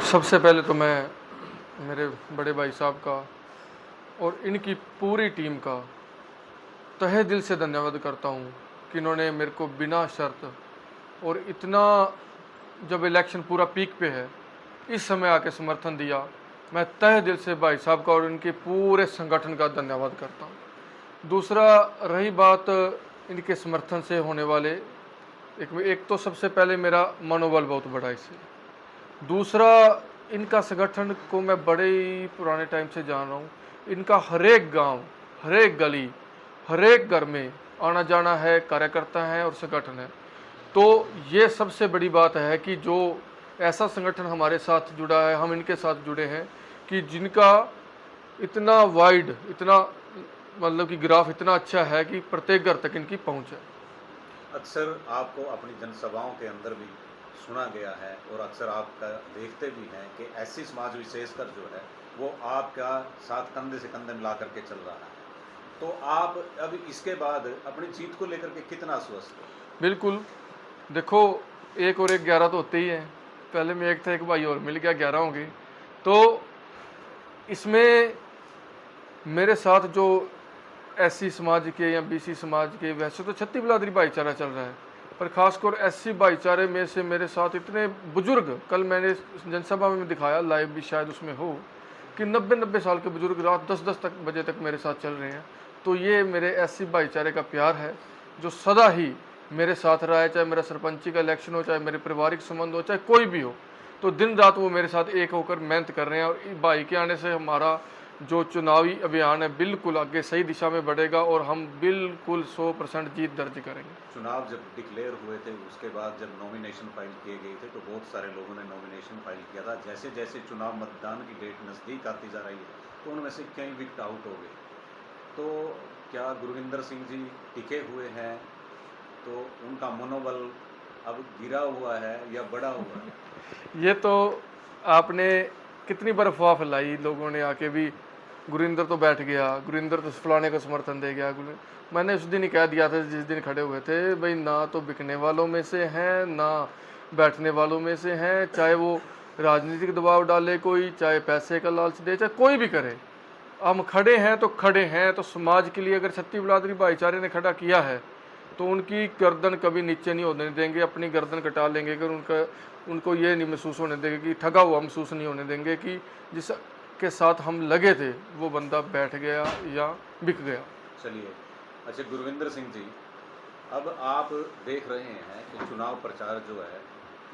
सबसे पहले तो मैं मेरे बड़े भाई साहब का और इनकी पूरी टीम का तहे दिल से धन्यवाद करता हूँ कि इन्होंने मेरे को बिना शर्त और इतना, जब इलेक्शन पूरा पीक पे है, इस समय आके समर्थन दिया। मैं तहे दिल से भाई साहब का और इनके पूरे संगठन का धन्यवाद करता हूँ। दूसरा, रही बात इनके समर्थन से होने वाले, एक तो सबसे पहले मेरा मनोबल बहुत बड़ा इससे। दूसरा, इनका संगठन को मैं बड़े ही पुराने टाइम से जान रहा हूँ। इनका हर एक गांव, हर एक गली, हर एक घर में आना जाना है, कार्यकर्ता हैं और संगठन है। तो ये सबसे बड़ी बात है कि जो ऐसा संगठन हमारे साथ जुड़ा है, हम इनके साथ जुड़े हैं कि जिनका इतना वाइड, इतना मतलब कि ग्राफ इतना अच्छा है कि प्रत्येक घर तक इनकी पहुंच है। अक्सर आपको अपनी जनसभाओं के अंदर भी सुना गया है और अक्सर आपका देखते भी हैं कि ऐसी समाज विशेषकर जो है वो आपका साथ कंधे से कंधे मिला करके चल रहा है। तो आप अब इसके बाद अपनी जीत को लेकर के कितना आश्वस्त हो? बिल्कुल, देखो, एक और एक 11 तो होते ही हैं। पहले में एक था, एक भाई और मिल गया, 11 हो गए। तो इसमें मेरे साथ जो एससी समाज के या बीसी समाज के, वैसे तो छत्ती बिरादरी भाईचारा चल रहा है, पर खासकर एससी भाईचारे में से मेरे साथ इतने बुजुर्ग, कल मैंने जनसभा में दिखाया, लाइव भी शायद उसमें हो, कि 90-90 साल के बुजुर्ग रात 10-10 बजे तक मेरे साथ चल रहे हैं। तो ये मेरे एससी भाईचारे का प्यार है जो सदा ही मेरे साथ रहा है, चाहे मेरा सरपंची का इलेक्शन हो, चाहे मेरे पारिवारिक संबंध हो, चाहे कोई भी हो। तो दिन रात वो मेरे साथ एक होकर मेहनत कर रहे हैं और भाई के आने से हमारा जो चुनावी अभियान है बिल्कुल आगे सही दिशा में बढ़ेगा और हम बिल्कुल 100% जीत दर्ज करेंगे। चुनाव जब डिक्लेयर हुए थे उसके बाद जब नॉमिनेशन फाइल किए गए थे तो बहुत सारे लोगों ने नॉमिनेशन फाइल किया था। जैसे जैसे चुनाव मतदान की डेट नज़दीक आती जा रही है तो उनमें से कई विकेट आउट हो गए। तो क्या गुरविंदर सिंह जी टिके हुए हैं? तो उनका मनोबल अब गिरा हुआ है या बढ़ा हुआ है? ये तो आपने कितनी बार अफवाह फैलाई, लोगों ने आके भी, गुरिंदर तो बैठ गया, गुरिंदर तो फलाने को समर्थन दे गया। मैंने उस दिन ही कह दिया था जिस दिन खड़े हुए थे, भाई ना तो बिकने वालों में से हैं ना बैठने वालों में से हैं। चाहे वो राजनीतिक दबाव डाले कोई, चाहे पैसे का लालच दे, चाहे कोई भी करे, हम खड़े हैं तो खड़े हैं। तो समाज के लिए अगर छत्ती बिरादरी भाईचारे ने खड़ा किया है तो उनकी गर्दन कभी नीचे नहीं होने देंगे, अपनी गर्दन कटा लेंगे। अगर उनको ये नहीं महसूस होने देंगे कि ठगा हुआ महसूस नहीं होने देंगे कि जिसके साथ हम लगे थे वो बंदा बैठ गया या बिक गया। चलिए, अच्छा गुरविंदर सिंह जी, अब आप देख रहे हैं कि चुनाव प्रचार जो है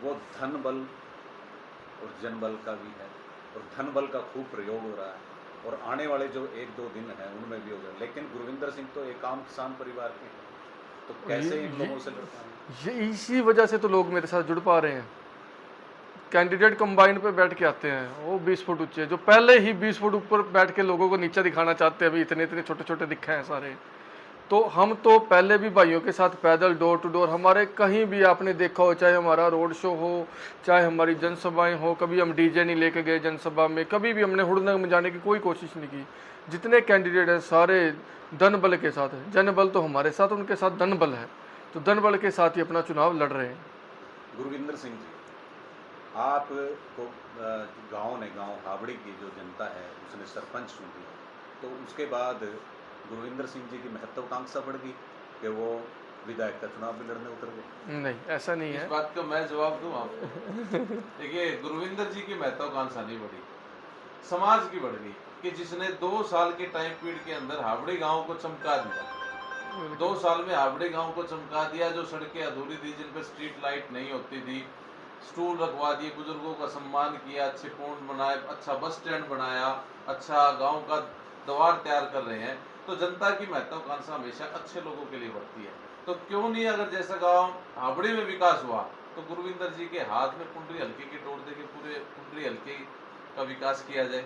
वो धन बल और जनबल का भी है और धन बल का खूब प्रयोग हो रहा है और आने वाले जो 1-2 दिन हैं उनमें भी होगा। लेकिन गुरविंदर सिंह तो एक आम किसान परिवार के हैं, तो कैसे इन लोगों से लड़ पाएंगे? ये इसी वजह से तो लोग मेरे साथ जुड़ पा रहे हैं। कैंडिडेट कंबाइन पे बैठ के आते हैं, वो 20 फुट ऊंचे, जो पहले ही 20 फुट ऊपर बैठ के लोगों को नीचे दिखाना चाहते हैं, अभी इतने इतने छोटे छोटे दिखे हैं सारे। तो हम तो पहले भी भाइयों के साथ पैदल डोर टू डोर, हमारे कहीं भी आपने देखा हो, चाहे हमारा रोड शो हो, चाहे हमारी जनसभाएं हो, कभी हम डीजे नहीं लेके गए जनसभा में, कभी भी हमने हुड़दंग में जाने की कोई कोशिश नहीं की। जितने कैंडिडेट हैं सारे धन बल के साथ है। जन बल तो हमारे साथ, उनके साथ धन बल है, तो धन बल के साथ ही अपना चुनाव लड़ रहे हैं। गुरविंदर सिंह जी, आपको गाँव ने गाँव हावड़ी की जो जनता है उसने सरपंच चुन दिया, तो उसके बाद गुरविंदर सिंह जी की महत्वाकांक्षा बढ़ गई कि वो विधायक का चुनाव भी लड़ने उतर गए। नहीं, ऐसा नहीं इस है। बात का मैं जवाब दूं आपको। देखिए, गुरविंदर जी की महत्वाकांक्षा नहीं बढ़ी, समाज की बढ़ गई कि जिसने 2 साल के टाइम पीरियड के अंदर हावड़ी गांव को चमका दिया। 2 साल में हावड़ी गांव को चमका दिया। जो सड़कें अधूरी थी, जिन पर स्ट्रीट लाइट नहीं होती थी, स्टूल रखवा दिए, बुजुर्गों का सम्मान किया, अच्छे पौंड बनाए, अच्छा बस स्टैंड बनाया, अच्छा गांव का द्वार तैयार कर रहे हैं। तो जनता की महत्वाकांक्षा हमेशा अच्छे लोगों के लिए बढ़ती है। तो क्यों नहीं, अगर जैसा गांव हावड़ी में विकास हुआ तो गुरविंदर जी के हाथ में कुंडली हल्के की तोड़ देके पूरे कुंडली हल्के का विकास किया जाए।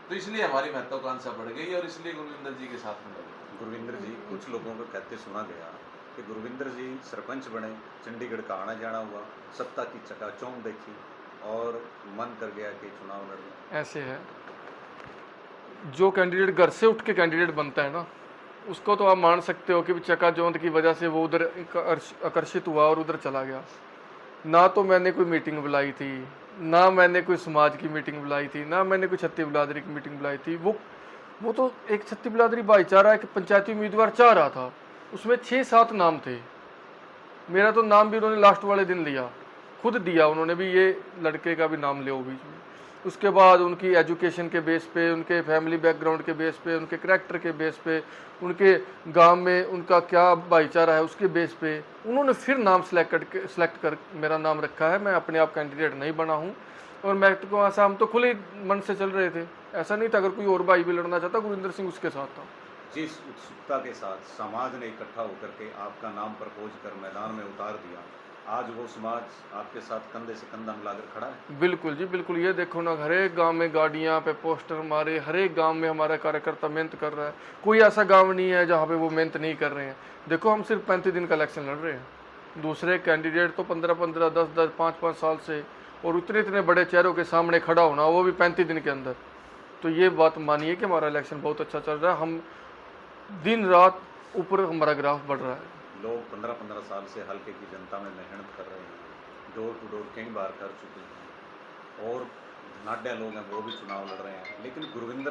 तो इसलिए हमारी महत्वाकांक्षा बढ़ गई और इसलिए गुरविंदर जी के साथ में लगे। गुरविंदर जी, कुछ लोगों को कहते सुना गया कि गुरविंदर जी सरपंच बने, चंडीगढ़ का आना जाना हुआ, सत्ता की चकाचौंध देखी और मन कर गया कि चुनाव लड़ना। ऐसे है, जो कैंडिडेट घर से उठ के कैंडिडेट बनता है ना, उसको तो आप मान सकते हो कि चकाचौंध की वजह से वो उधर आकर्षित हुआ और उधर चला गया। ना तो मैंने कोई मीटिंग बुलाई थी, ना मैंने कोई समाज की मीटिंग बुलाई थी, ना मैंने कोई छत्ती बिरादरी की मीटिंग बुलाई थी। वो तो एक छत्ती बिरादरी भाईचारा एक पंचायती उम्मीदवार चाह रहा था, उसमें 6-7 नाम थे। मेरा तो नाम भी उन्होंने लास्ट वाले दिन लिया, खुद दिया उन्होंने भी, ये लड़के का भी नाम ले बीच में। उसके बाद उनकी एजुकेशन के बेस पे, उनके फैमिली बैकग्राउंड के बेस पे, उनके करैक्टर के बेस पे, उनके गांव में उनका क्या भाईचारा है उसके बेस पे उन्होंने फिर नाम सेलेक्ट कर मेरा नाम रखा है। मैं अपने आप कैंडिडेट नहीं बना हूँ, और मैं तो ऐसा, हम तो खुले मन से चल रहे थे, ऐसा नहीं था। अगर कोई और भाई भी लड़ना चाहता, गुरविंदर सिंह उसके साथ था। जिस उत्सुकता के साथ समाज ने इकट्ठा होकर के आपका नाम प्रपोज कर मैदान में उतार दिया, आज वो समाज आपके साथ कंधे से कंधा मिलाकर खड़ा है। बिल्कुल जी बिल्कुल। ये देखो ना, हर एक गांव में गाड़ियां पे पोस्टर मारे, हर एक गांव में हमारा कार्यकर्ता मेहनत कर रहा है। कोई ऐसा गांव नहीं है जहां पे वो मेहनत नहीं कर रहे हैं। देखो, हम सिर्फ 35 दिन का इलेक्शन लड़ रहे हैं, दूसरे कैंडिडेट तो 15-15, 10-10, 5-5 साल से, और इतने बड़े चेहरों के सामने खड़ा होना, वो भी 35 दिन के अंदर। तो ये बात मानिए कि हमारा इलेक्शन बहुत अच्छा चल रहा है। हम दिन रात ऊपर हमारा ग्राफ बढ़ रहा है। लोग 15-15 साल से हल्के की जनता में मेहनत कर रहे हैं, डोर टू डोर कई बार कर चुके हैं, और धनाढ़ लोग हैं वो भी चुनाव लड़ रहे हैं, लेकिन गुरविंदर